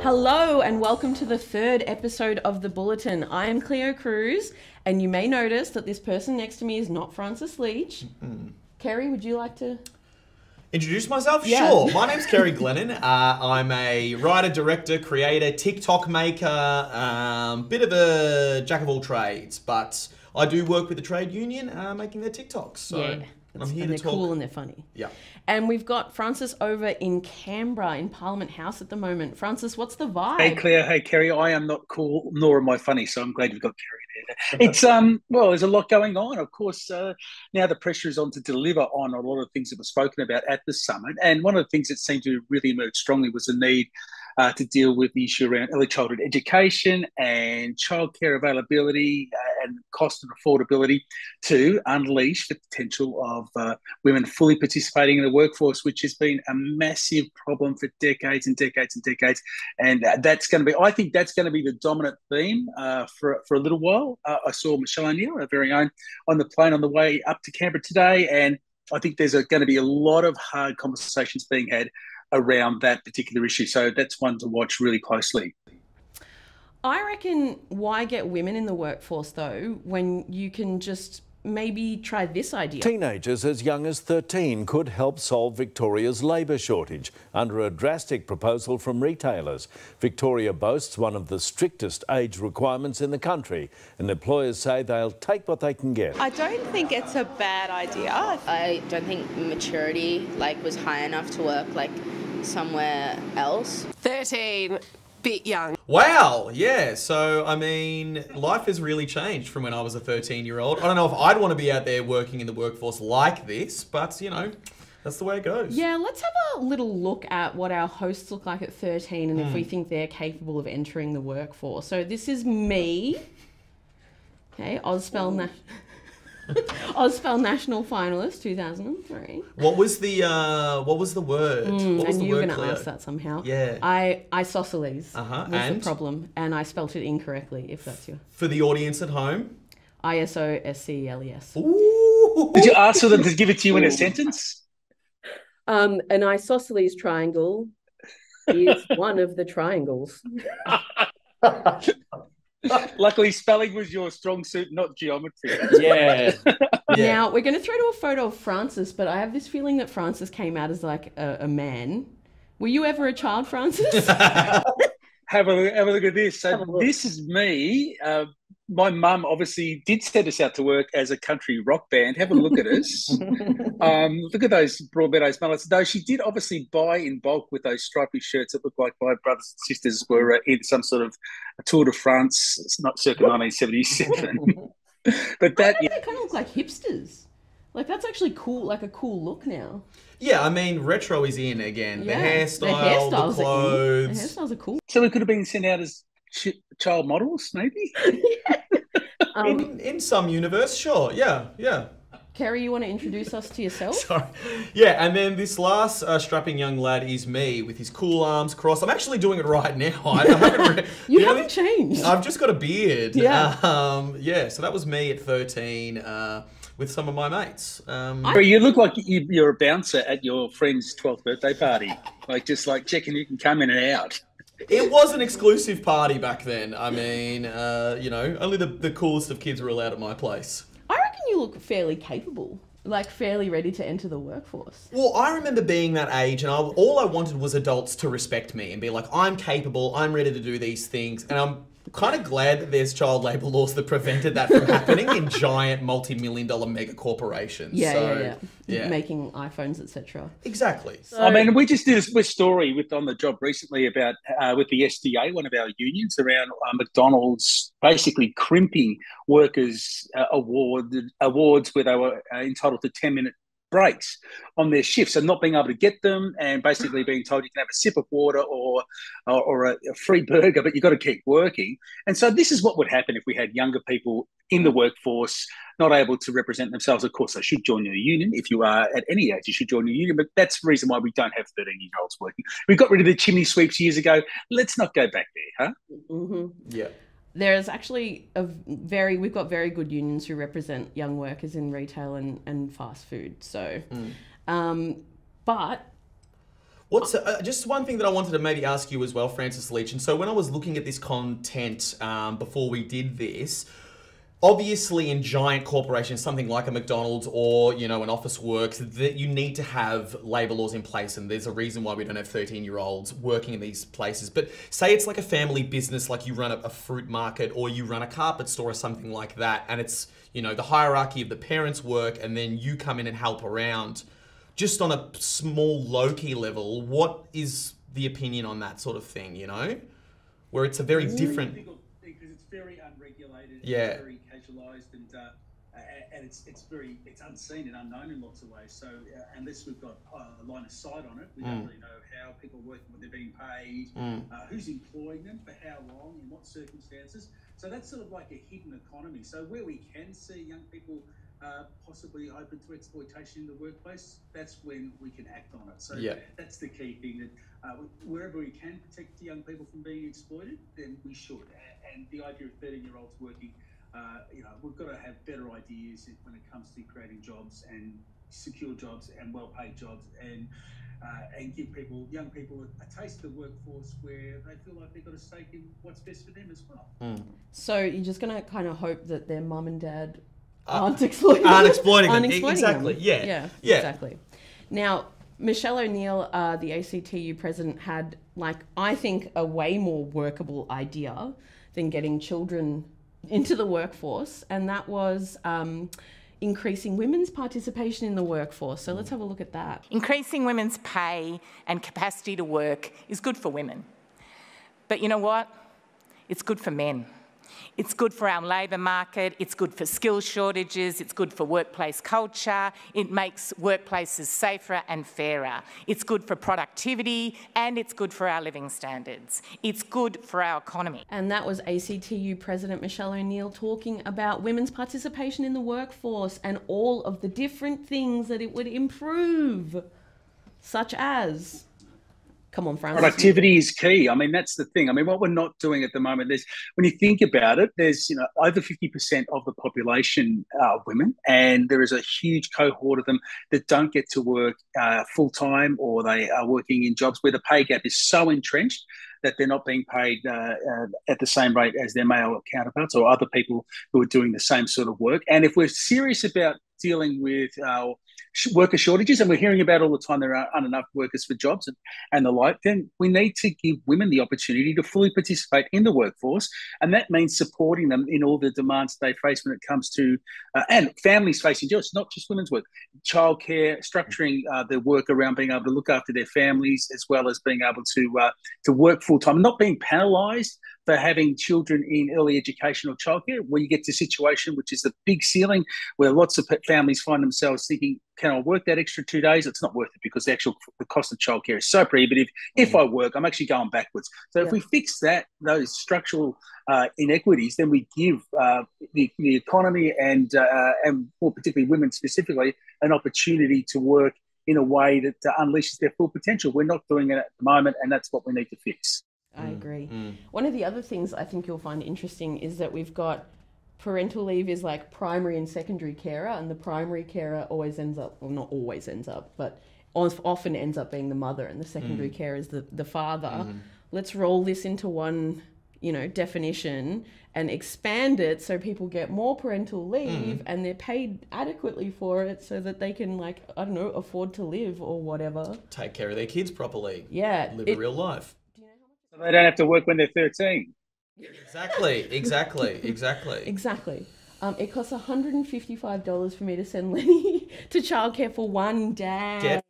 Hello and welcome to the third episode of the Bulletin. I am Kleo Cruse, and you may notice that this person next to me is not Francis Leach. Kerry, would you like to introduce myself? Yeah. Sure. My name's Kerry Glennon. I'm a writer, director, creator, TikTok maker, bit of a jack of all trades, but I do work with the trade union making their TikToks. So Yeah. I'm here And to they're talk. cool and they're funny. Yeah. And we've got Francis over in Canberra in Parliament House at the moment. Francis, what's the vibe? Hey Claire, hey Kerry. I am not cool, nor am I funny, so I'm glad you've got Kerry there. It's well, there's a lot going on. Of course, now the pressure is on to deliver on a lot of things that were spoken about at the summit. And one of the things that seemed to really emerge strongly was the need to deal with the issue around early childhood education and childcare availability and cost and affordability to unleash the potential of women fully participating in the workforce, which has been a massive problem for decades and decades and decades. And that's going to be, I think that's going to be the dominant theme for a little while. I saw Michelle O'Neill, our very own, on the plane on the way up to Canberra today. And I think there's going to be a lot of hard conversations being had around that particular issue. So that's one to watch really closely. I reckon, why get women in the workforce though, when you can just maybe try this idea? Teenagers as young as 13 could help solve Victoria's labour shortage under a drastic proposal from retailers. Victoria boasts one of the strictest age requirements in the country, and employers say they'll take what they can get. I don't think it's a bad idea. I don't think maturity was high enough to work somewhere else. 13, bit young. Wow. Yeah. So, I mean, life has really changed from when I was a 13-year-old. I don't know if I'd want to be out there working in the workforce like this, but, you know, that's the way it goes. Yeah, let's have a little look at what our hosts look like at 13 and if we think they're capable of entering the workforce. So this is me. Okay, Ozspell National Finalist 2003. What was the word? What was And the you were word, going to Cleo? ask that somehow. Yeah. Isosceles was And? the problem, and I spelt it incorrectly, if that's you. For the audience at home? ISOSCELES. Ooh. Did you ask for them to give it to you in a sentence? An isosceles triangle is one of the triangles. Luckily, spelling was your strong suit, not geometry. Yeah. Now, we're going to throw to a photo of Francis, but I have this feeling that Francis came out as a man. Were you ever a child, Francis? Have a look at this. So this is me. My mum obviously did send us out to work as a country rock band. Have a look at us. Look at those Broadmeadows mullets. Though she did obviously buy in bulk with those stripy shirts that look like my brothers and sisters were in some sort of a Tour de France. It's not circa 1977. But that, They kind of look like hipsters. That's actually cool, like a cool look now. Yeah, I mean, retro is in again. Yeah. The hairstyle, the clothes. The hairstyles are cool. so we could have been sent out as child models, maybe. In some universe, sure. Yeah. Kerry, you want to introduce us to yourself? Sorry. Yeah, and then this last strapping young lad is me with his cool arms crossed. I'm actually doing it right now. You haven't changed. I've just got a beard. Yeah. Yeah, so that was me at 13 with some of my mates. You look like you're a bouncer at your friend's 12th birthday party. Just checking you can come in and out. It was an exclusive party back then. I mean, only the coolest of kids were allowed at my place. I reckon you look fairly capable, fairly ready to enter the workforce. Well, I remember being that age, and all I wanted was adults to respect me and be like, I'm capable, I'm ready to do these things, and I'm kind of glad that there's child labour laws that prevented that from happening in giant multi-million-dollar mega corporations. Yeah. Making iPhones, etc. Exactly. I mean, we just did a story on the job recently about with the SDA, one of our unions, around McDonald's basically crimping workers' awards where they were entitled to 10-minute breaks on their shifts and not being able to get them, and basically being told you can have a sip of water or a free burger, but you've got to keep working. And so this is what would happen if we had younger people in the workforce not able to represent themselves. Of course, they should join your union. If you are at any age, you should join your union, but that's the reason why we don't have 13-year-olds working. We got rid of the chimney sweeps years ago. Let's not go back there, huh? Mm-hmm. Yeah. There's actually we've got very good unions who represent young workers in retail and fast food. So, but What's just one thing that I wanted to maybe ask you as well, Francis Leach. And so when I was looking at this content before we did this, obviously in giant corporations, something like a McDonald's or, you know, an Officeworks, that you need to have labour laws in place, and there's a reason why we don't have 13-year-olds working in these places. But say it's like a family business, like you run a fruit market or you run a carpet store or something like that, and it's, you know, the hierarchy of the parents work and then you come in and help around. Just on a small, low-key level, what is the opinion on that sort of thing, you know? Where it's a very different... Because it's very unregulated, yeah. It's very casualised, and it's unseen and unknown in lots of ways. So unless we've got a line of sight on it, we don't really know how people are working, what they're being paid, who's employing them, for how long, in what circumstances. So that's sort of like a hidden economy. So where we can see young people possibly open to exploitation in the workplace, that's when we can act on it. So that's the key thing, that wherever we can protect young people from being exploited, then we should. And the idea of 13-year-olds working, you know, we've got to have better ideas when it comes to creating jobs and secure jobs and well-paid jobs, and give young people a taste of the workforce where they feel like they've got a stake in what's best for them as well. So you're just going to kind of hope that their mum and dad aren't exploiting them. Exactly. Yeah. Exactly. Now, Michelle O'Neill, the ACTU president, had, like, I think, a way more workable idea than getting children into the workforce, and that was increasing women's participation in the workforce. So let's have a look at that. Increasing women's pay and capacity to work is good for women. But you know what? It's good for men. It's good for our labour market, it's good for skills shortages, it's good for workplace culture, it makes workplaces safer and fairer. It's good for productivity and it's good for our living standards. It's good for our economy. And that was ACTU President Michelle O'Neill talking about women's participation in the workforce and all of the different things that it would improve, such as... Come on, Francis. Productivity is key. I mean, that's the thing. I mean, what we're not doing at the moment, when you think about it, there's, you know, over 50% of the population are women, and there is a huge cohort of them that don't get to work full-time, or they are working in jobs where the pay gap is so entrenched that they're not being paid at the same rate as their male counterparts or other people who are doing the same sort of work. And if we're serious about dealing with our worker shortages, and we're hearing about all the time there aren't enough workers for jobs and the like, then we need to give women the opportunity to fully participate in the workforce, and that means supporting them in all the demands they face when it comes to, and families facing jobs, not just women's work, childcare, structuring their work around being able to look after their families, as well as being able to work full-time, not being penalised for having children in early education or childcare, where you get to a situation which is the big ceiling, where lots of families find themselves thinking, can I work that extra 2 days? It's not worth it, because the cost of childcare is so prohibitive. If I work, I'm actually going backwards. So if we fix those structural inequities, then we give the economy and more particularly women specifically an opportunity to work in a way that unleashes their full potential. We're not doing it at the moment, and that's what we need to fix. I agree. One of the other things I think you'll find interesting is that we've got parental leave is like primary and secondary carer, and the primary carer always ends up, well, not always ends up, but often ends up being the mother, and the secondary carer is the father. Let's roll this into one, you know, definition and expand it so people get more parental leave and they're paid adequately for it, so that they can, like, I don't know, afford to live or whatever. Take care of their kids properly. Yeah. Live a real life. So they don't have to work when they're 13. Exactly. It costs $155 for me to send Lenny to childcare for one day.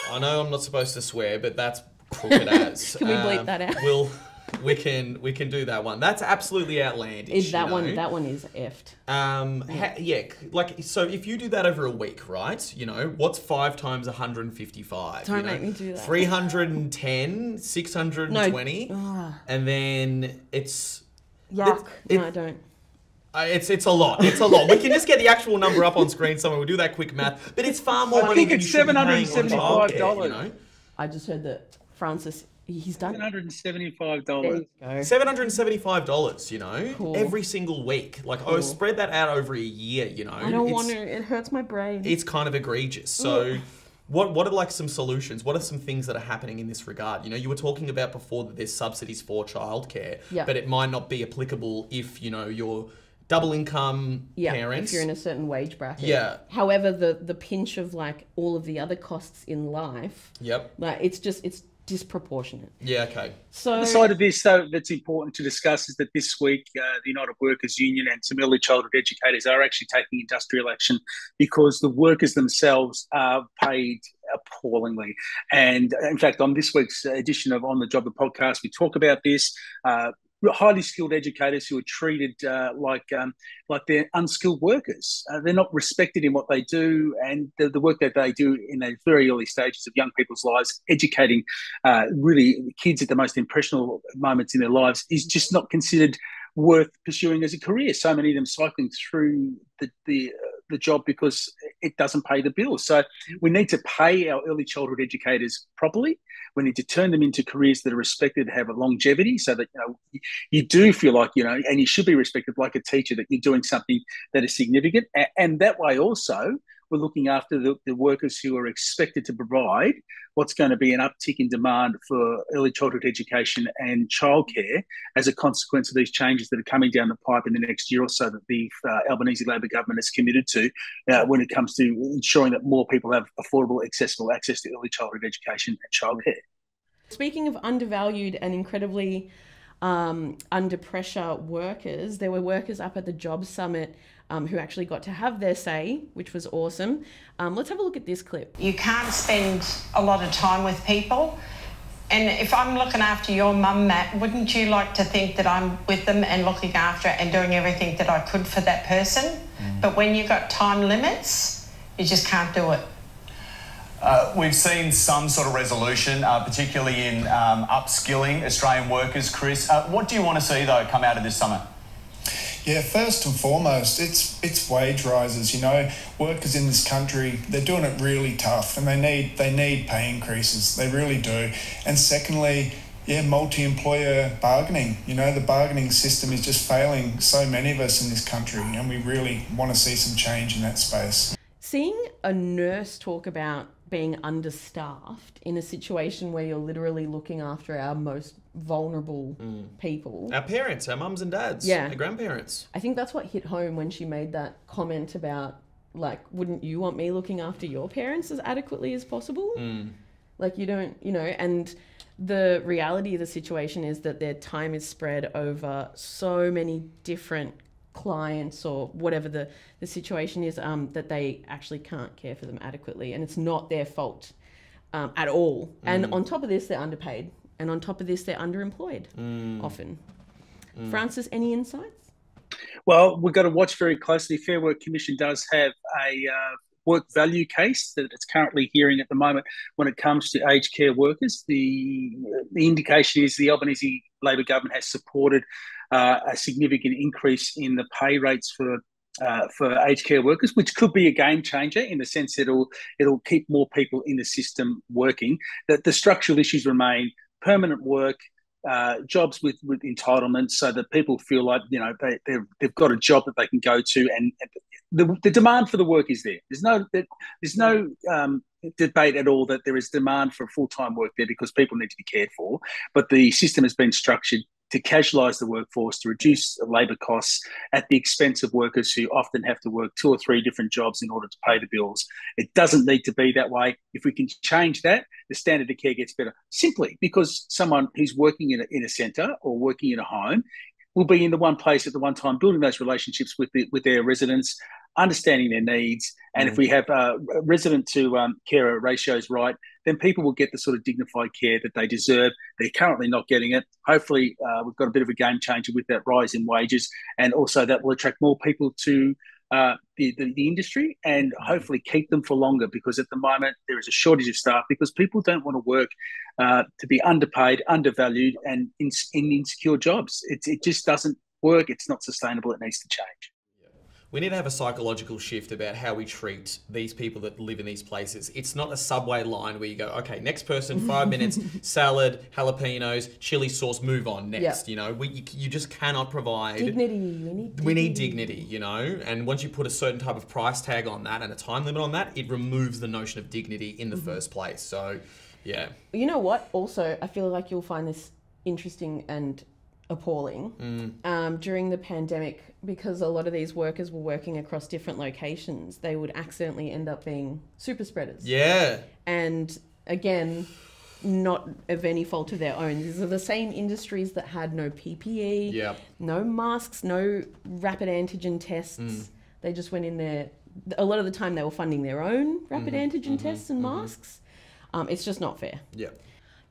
I know I'm not supposed to swear, but that's crooked as. Can we bleep that out? We can do that one. That's absolutely outlandish. That one is effed. So if you do that over a week, right? You know, what's 5 times 155? Don't make me do that. 310, 620, and then it's yuck. No, don't. It's a lot. It's a lot. We can just get the actual number up on screen somewhere. We'll do that quick math. But it's far more money than you should be paying on childcare, you know? I just heard that Francis, he's done $775. $775, you know, cool. Every single week. Like, spread that out over a year, you know. I don't want to. It hurts my brain. It's kind of egregious. So What are like some solutions? What are some things that are happening in this regard? You know, you were talking about before that there's subsidies for childcare, but it might not be applicable if, you know, you're double income parents. If you're in a certain wage bracket. Yeah. However, the pinch of like all of the other costs in life. Yep. Like it's disproportionate. Yeah, okay. So the side of this, though, that's important to discuss is that this week the United Workers Union and some early childhood educators are actually taking industrial action because the workers themselves are paid appallingly. And in fact, on this week's edition of On the Job, the podcast, we talk about this. Highly skilled educators who are treated like they're unskilled workers. They're not respected in what they do, and the work that they do in the very early stages of young people's lives, educating really kids at the most impressionable moments in their lives, is just not considered worth pursuing as a career. So many of them cycling through the job because it doesn't pay the bills. So we need to pay our early childhood educators properly. We need to turn them into careers that are respected, have a longevity, so that, you know, you do feel like, you know, and you should be respected like a teacher, that you're doing something that is significant. And that way also, we're looking after the workers who are expected to provide what's going to be an uptick in demand for early childhood education and childcare as a consequence of these changes that are coming down the pipe in the next year or so that the Albanese Labor government is committed to when it comes to ensuring that more people have affordable, accessible access to early childhood education and childcare. Speaking of undervalued and incredibly under pressure workers, there were workers up at the Job Summit who actually got to have their say, which was awesome. Let's have a look at this clip. You can't spend a lot of time with people. And if I'm looking after your mum, Matt, wouldn't you like to think that I'm with them and looking after and doing everything that I could for that person? But when you've got time limits, you just can't do it. We've seen some sort of resolution, particularly in upskilling Australian workers, Chris. What do you want to see, though, come out of this summit? Yeah, first and foremost, it's wage rises. You know, workers in this country, they're doing it really tough, and they need pay increases. They really do. And secondly, multi-employer bargaining. You know, the bargaining system is just failing so many of us in this country, and we really want to see some change in that space. Seeing a nurse talk about being understaffed in a situation where you're literally looking after our most vulnerable people. Our parents, our mums and dads, our grandparents. I think that's what hit home when she made that comment about, like, wouldn't you want me looking after your parents as adequately as possible? Like, you don't, you know, and the reality of the situation is that their time is spread over so many different clients or whatever the situation is, that they actually can't care for them adequately, and it's not their fault at all. And on top of this, they're underpaid, and on top of this, they're underemployed often. Francis, any insights? Well, we've got to watch very closely. Fair Work Commission does have a work value case that it's currently hearing at the moment when it comes to aged care workers. The indication is the Albanese Labor government has supported a significant increase in the pay rates for aged care workers, which could be a game changer in the sense that it'll keep more people in the system working. That the structural issues remain: permanent work, jobs with entitlements, so that people feel like, you know, they've got a job that they can go to, and the demand for the work is there. There's no debate at all that there is demand for full-time work there, because people need to be cared for. But the system has been structured to casualise the workforce, to reduce labour costs at the expense of workers who often have to work 2 or 3 different jobs in order to pay the bills. It doesn't need to be that way. If we can change that, the standard of care gets better, simply because someone who's working in a centre or working in a home will be in the one place at the one time, building those relationships with their residents, understanding their needs. And if we have resident to carer ratios right, then people will get the sort of dignified care that they deserve. They're currently not getting it. Hopefully, we've got a bit of a game changer with that rise in wages, and also that will attract more people to the industry, and hopefully keep them for longer, because at the moment there is a shortage of staff because people don't want to work to be underpaid, undervalued, and in insecure jobs. It just doesn't work. It's not sustainable. It needs to change. We need to have a psychological shift about how we treat these people that live in these places. It's not a subway line where you go, okay, next person, 5 minutes, salad, jalapenos, chili sauce, move on next. Yep. You just cannot provide dignity. We need dignity, and once you put a certain type of price tag on that and a time limit on that, it removes the notion of dignity in the first place. So, yeah. You know what? Also, I feel like you'll find this interesting and appalling. During the pandemic, because a lot of these workers were working across different locations, they would accidentally end up being super spreaders. Yeah. And again, not of any fault of their own. These are the same industries that had no PPE, no masks, no rapid antigen tests. They just went in there. A lot of the time they were funding their own rapid antigen tests and masks. It's just not fair. Yeah.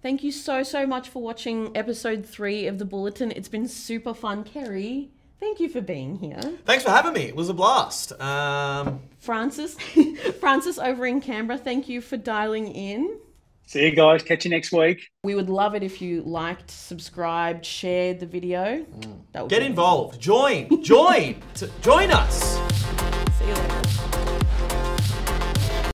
Thank you so much for watching episode 3 of The Bulletin. It's been super fun. Kerry, thank you for being here. Thanks for having me. It was a blast. Francis over in Canberra, thank you for dialing in. See you guys. Catch you next week. We would love it if you liked, subscribed, shared the video. Get involved. Join us. See you later.